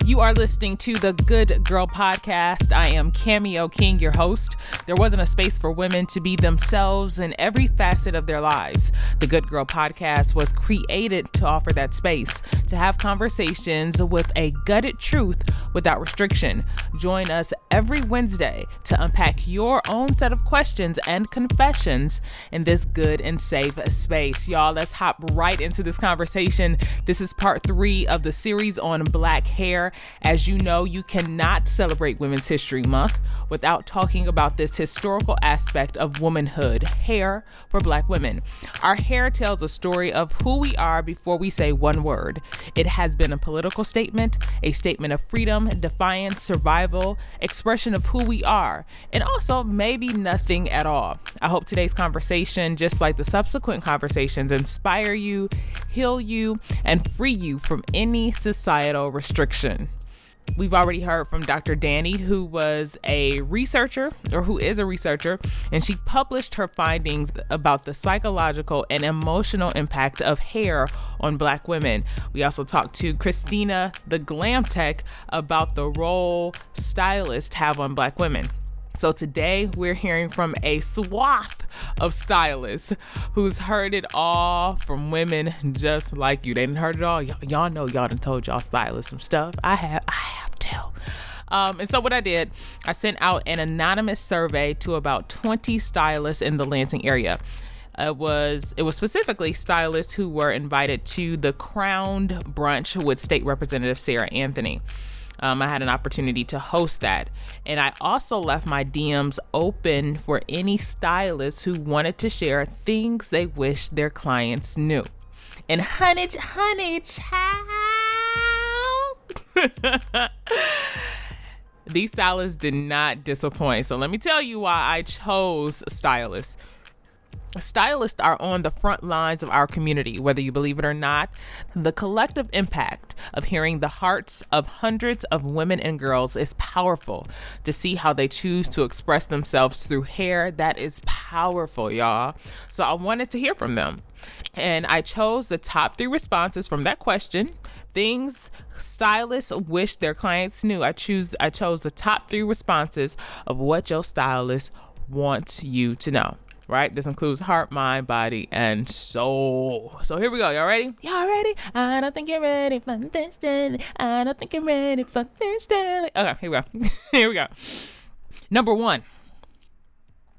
You are listening to the Good Girl Podcast. I am Cameo King, your host. There wasn't a space for women to be themselves in every facet of their lives. The Good Girl Podcast was created to offer that space, to have conversations with a gutted truth without restriction. Join us every Wednesday to unpack your own set of questions and confessions in this good and safe space. Y'all, let's hop right into this conversation. This is part 3 of the series on Black hair. As you know, you cannot celebrate Women's History Month without talking about this historical aspect of womanhood, hair for Black women. Our hair tells a story of who we are before we say one word. It has been a political statement, a statement of freedom, defiance, survival, expression of who we are, and also maybe nothing at all. I hope today's conversation, just like the subsequent conversations, inspire you, heal you, and free you from any societal restriction. We've already heard from Dr. Dani, who was a researcher, or who is a researcher, and she published her findings about the psychological and emotional impact of hair on Black women. We also talked to Kristina The Glamtech about the role stylists have on Black women. So today we're hearing from a swath of stylists who's heard it all from women just like you. They didn't heard it all. Y'all know y'all done told y'all stylists some stuff. I have too. And so what I did, I sent out an anonymous survey to about 20 stylists in the Lansing area. It was specifically stylists who were invited to the Crowned Brunch with State Representative Sarah Anthony. I had an opportunity to host that. And I also left my DMs open for any stylists who wanted to share things they wish their clients knew. And honey, child. These stylists did not disappoint. So let me tell you why I chose stylists. Stylists are on the front lines of our community, whether you believe it or not. The collective impact of hearing the hearts of hundreds of women and girls is powerful. To see how they choose to express themselves through hair, that is powerful, y'all. So I wanted to hear from them. And I chose the top 3 responses from that question. Things stylists wish their clients knew. I chose the top 3 responses of what your stylist wants you to know. Right? This includes heart, mind, body, and soul. So here we go. Y'all ready? Y'all ready? I don't think you're ready for this, Dani. I don't think you're ready for this, Dani. Okay, here we go. Here we go. Number 1.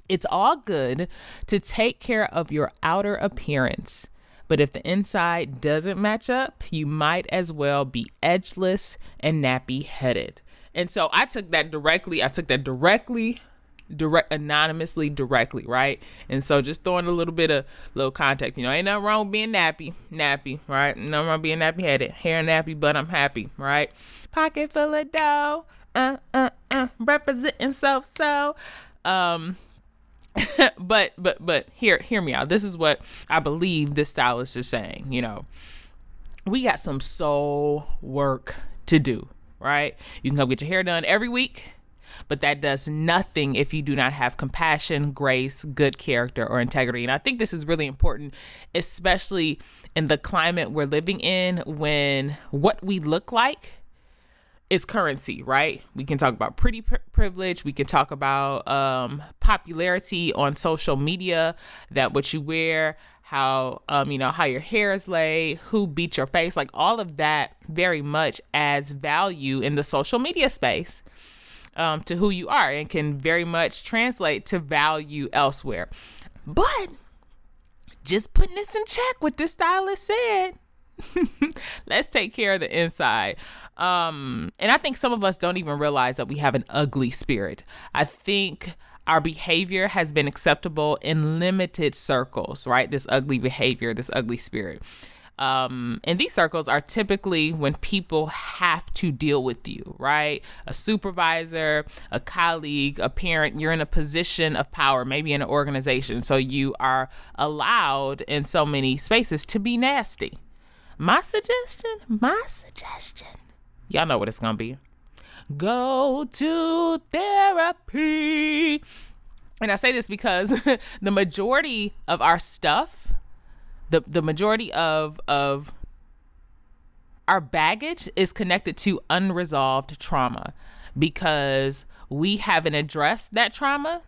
It's all good to take care of your outer appearance, but if the inside doesn't match up, you might as well be edgeless and nappy-headed. And so I took that directly, anonymously, right? And so just throwing a little context, ain't nothing wrong with being nappy, right? Nothing wrong with being nappy headed, hair nappy, but I'm happy, right? Pocket full of dough, representing so. But hear me out. This is what I believe this stylist is saying. We got some soul work to do, right? You can come get your hair done every week, but that does nothing if you do not have compassion, grace, good character, or integrity. And I think this is really important, especially in the climate we're living in, when what we look like is currency, right? We can talk about pretty privilege. We can talk about popularity on social media, that what you wear, how your hair is laid, who beat your face, like all of that very much adds value in the social media space. To who you are, and can very much translate to value elsewhere. But just putting this in check, what this stylist said, let's take care of the inside. And I think some of us don't even realize that we have an ugly spirit. I think our behavior has been acceptable in limited circles, right? This ugly behavior, this ugly spirit. And these circles are typically when people have to deal with you, right? A supervisor, a colleague, a parent. You're in a position of power, maybe in an organization. So you are allowed in so many spaces to be nasty. My suggestion, y'all know what it's going to be. Go to therapy. And I say this because the majority of our stuff, the majority of Our baggage is connected to unresolved trauma because we haven't addressed that trauma.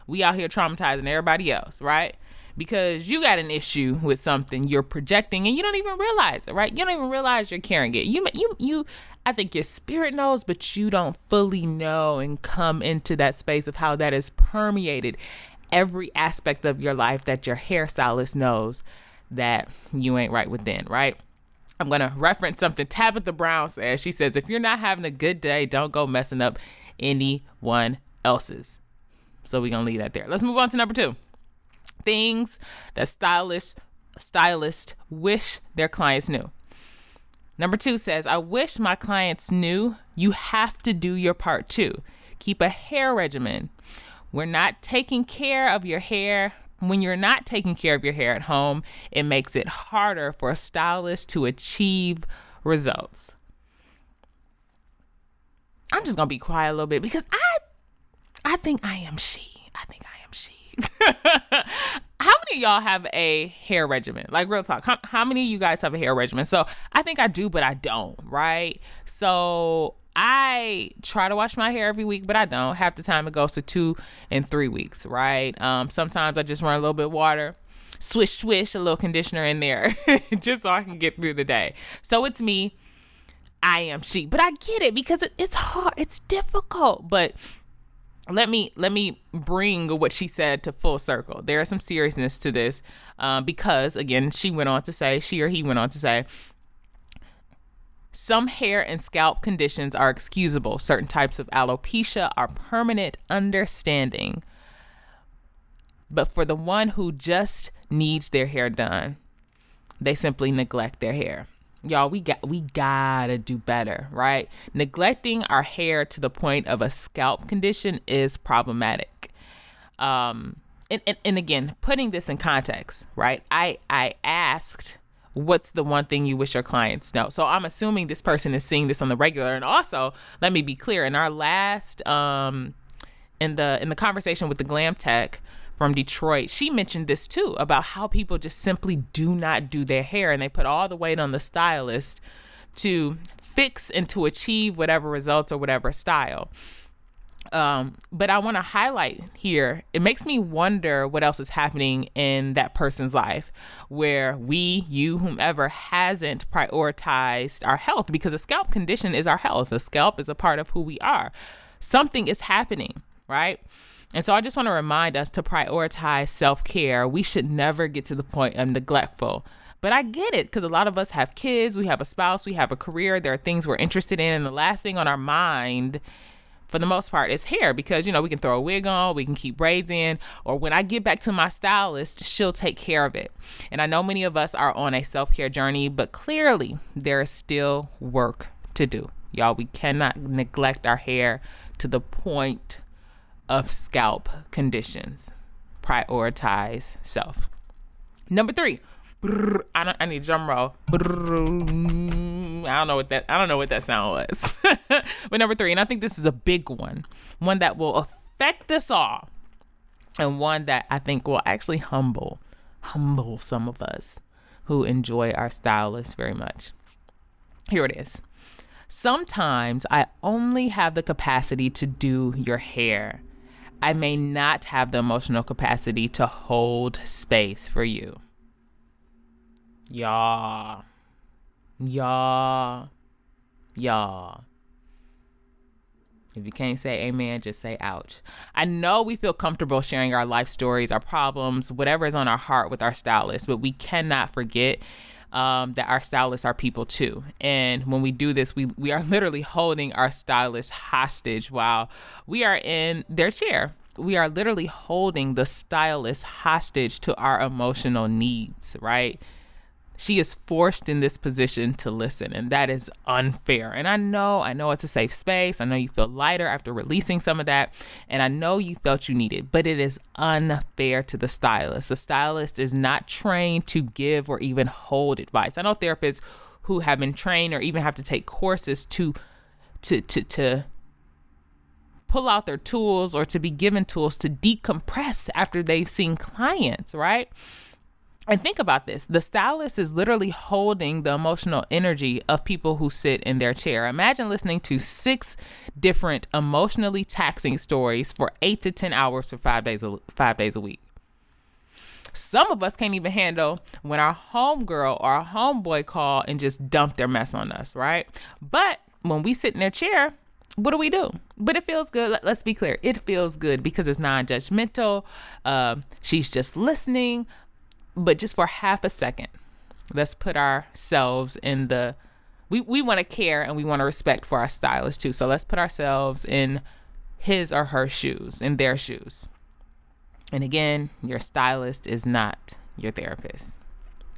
We out here traumatizing everybody else, right? Because you got an issue with something you're projecting and you don't even realize it, right? You don't even realize you're carrying it. You I think your spirit knows, but you don't fully know and come into that space of how that has permeated every aspect of your life, that your hairstylist knows that you ain't right within, right? I'm going to reference something Tabitha Brown says. She says, if you're not having a good day, don't go messing up anyone else's. So we're going to leave that there. Let's move on to number 2. Things that stylists wish their clients knew. Number 2 says, I wish my clients knew you have to do your part too. Keep a hair regimen. When you're not taking care of your hair at home, it makes it harder for a stylist to achieve results. I'm just going to be quiet a little bit because I think I am she. How many of y'all have a hair regimen? Like, real talk. How many of you guys have a hair regimen? So I think I do, but I don't, right? So I try to wash my hair every week, but I don't. Half the time it goes to 2 and 3 weeks, right? Sometimes I just run a little bit of water, swish, a little conditioner in there just so I can get through the day. So it's me. I am she. But I get it because it's hard. It's difficult. But let me bring what she said to full circle. There is some seriousness to this because, again, she or he went on to say, some hair and scalp conditions are excusable. Certain types of alopecia are permanent understanding. But for the one who just needs their hair done, they simply neglect their hair. Y'all, we gotta do better, right? Neglecting our hair to the point of a scalp condition is problematic. And again, putting this in context, right? I asked, what's the one thing you wish your clients know? So I'm assuming this person is seeing this on the regular. And also, let me be clear, in our last in the conversation with the Glamtech from Detroit, she mentioned this too, about how people just simply do not do their hair and they put all the weight on the stylist to fix and to achieve whatever results or whatever style. But I want to highlight here, it makes me wonder what else is happening in that person's life where whomever hasn't prioritized our health, because a scalp condition is our health. The scalp is a part of who we are. Something is happening, right? And so I just want to remind us to prioritize self-care. We should never get to the point of neglectful. But I get it, because a lot of us have kids, we have a spouse, we have a career, there are things we're interested in, and the last thing on our mind, for the most part, is hair, because, we can throw a wig on, we can keep braids in, or when I get back to my stylist, she'll take care of it. And I know many of us are on a self-care journey, but clearly there is still work to do. Y'all, we cannot neglect our hair to the point of scalp conditions. Prioritize self. Number 3. I need a drum roll. I don't know what that sound was. But number 3, and I think this is a big one that will affect us all, and one that I think will actually humble some of us who enjoy our stylists very much. Here it is. Sometimes I only have the capacity to do your hair. I may not have the emotional capacity to hold space for you. Y'all. If you can't say amen, just say ouch. I know we feel comfortable sharing our life stories, our problems, whatever is on our heart with our stylist, but we cannot forget that our stylists are people too. And when we do this, we are literally holding our stylist hostage while we are in their chair. We are literally holding the stylist hostage to our emotional needs, right? She is forced in this position to listen, and that is unfair. And I know it's a safe space. I know you feel lighter after releasing some of that, and I know you felt you needed, but it is unfair to the stylist. The stylist is not trained to give or even hold advice. I know therapists who have been trained or even have to take courses to pull out their tools or to be given tools to decompress after they've seen clients, right? And think about this. The stylist is literally holding the emotional energy of people who sit in their chair. Imagine listening to 6 different emotionally taxing stories for 8 to 10 hours for 5 days a week. Some of us can't even handle when our homegirl or our homeboy call and just dump their mess on us, right? But when we sit in their chair, what do? But it feels good. Let's be clear. It feels good because it's non-judgmental. She's just listening. But just for half a second, let's put ourselves in we want to care and we want to respect for our stylist too. So let's put ourselves in his or her shoes, in their shoes. And again, your stylist is not your therapist.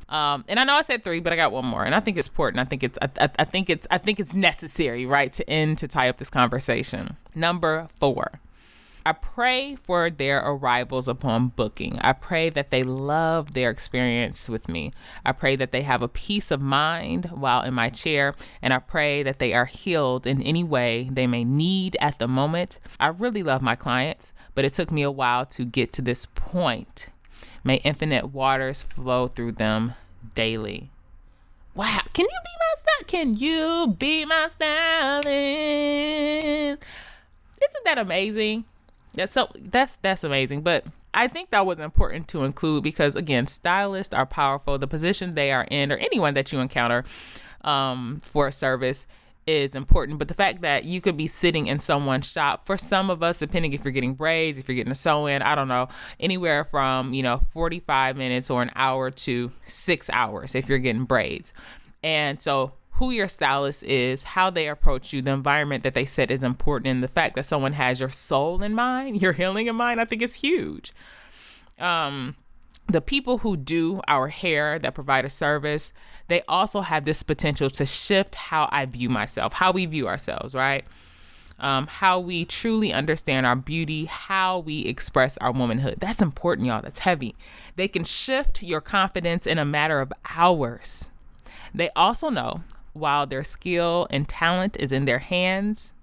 And I know I said 3, but I got one more, and I think it's important. I think it's necessary, right, to tie up this conversation. Number 4. I pray for their arrivals upon booking. I pray that they love their experience with me. I pray that they have a peace of mind while in my chair, and I pray that they are healed in any way they may need at the moment. I really love my clients, but it took me a while to get to this point. May infinite waters flow through them daily. Wow. Can you be my stylist? Can you be my stylist? Isn't that amazing? That's amazing. But I think that was important to include because, again, stylists are powerful. The position they are in, or anyone that you encounter for a service, is important. But the fact that you could be sitting in someone's shop, for some of us, depending if you're getting braids, if you're getting a sew-in, I don't know, anywhere from 45 minutes or an hour to 6 hours if you're getting braids. And so who your stylist is, how they approach you, the environment that they set is important. And the fact that someone has your soul in mind, your healing in mind, I think is huge. The people who do our hair, that provide a service, they also have this potential to shift how I view myself, how we view ourselves, right? How we truly understand our beauty, how we express our womanhood. That's important, y'all. That's heavy. They can shift your confidence in a matter of hours. They also know, while their skill and talent is in their hands,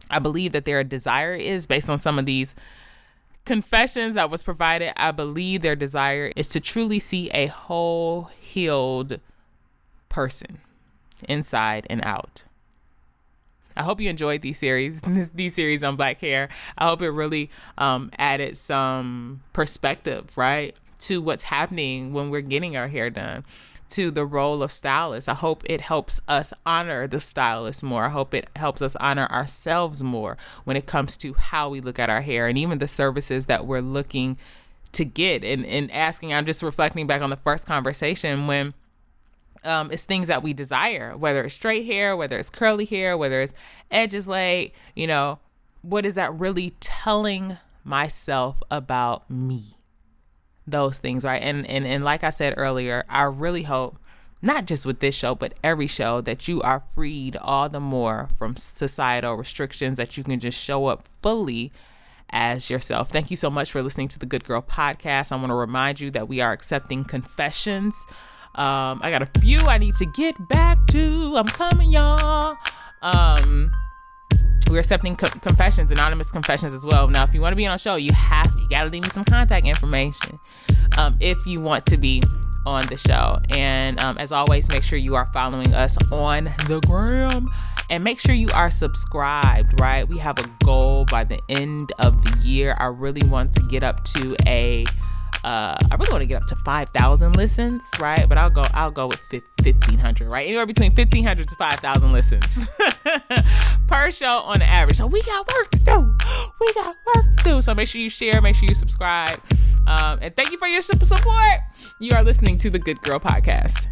I believe that their desire is, based on some of these confessions that was provided, I believe their desire is to truly see a whole healed person inside and out. I hope you enjoyed these series on Black hair. I hope it really added some perspective, right, to what's happening when we're getting our hair done, to the role of stylist. I hope it helps us honor the stylist more. I hope it helps us honor ourselves more when it comes to how we look at our hair and even the services that we're looking to get and asking. I'm just reflecting back on the first conversation when it's things that we desire, whether it's straight hair, whether it's curly hair, whether it's edges laid, what is that really telling myself about me? Those things, right? And like I said earlier, I really hope, not just with this show, but every show, that you are freed all the more from societal restrictions, that you can just show up fully as yourself. Thank you so much for listening to the Good Girl Podcast. I want to remind you that we are accepting confessions. I got a few I need to get back to. I'm coming, y'all. We're accepting confessions, anonymous confessions as well. Now, if you want to be on a show, you got to leave me some contact information if you want to be on the show. And as always, make sure you are following us on the gram and make sure you are subscribed, right? We have a goal by the end of the year. I really want to get up to I really want to get up to 5,000 listens, right? But I'll go with 1,500, right? Anywhere between 1,500 to 5,000 listens per show on average. So we got work to do. So make sure you share, make sure you subscribe. And thank you for your support. You are listening to the Good Girl Podcast.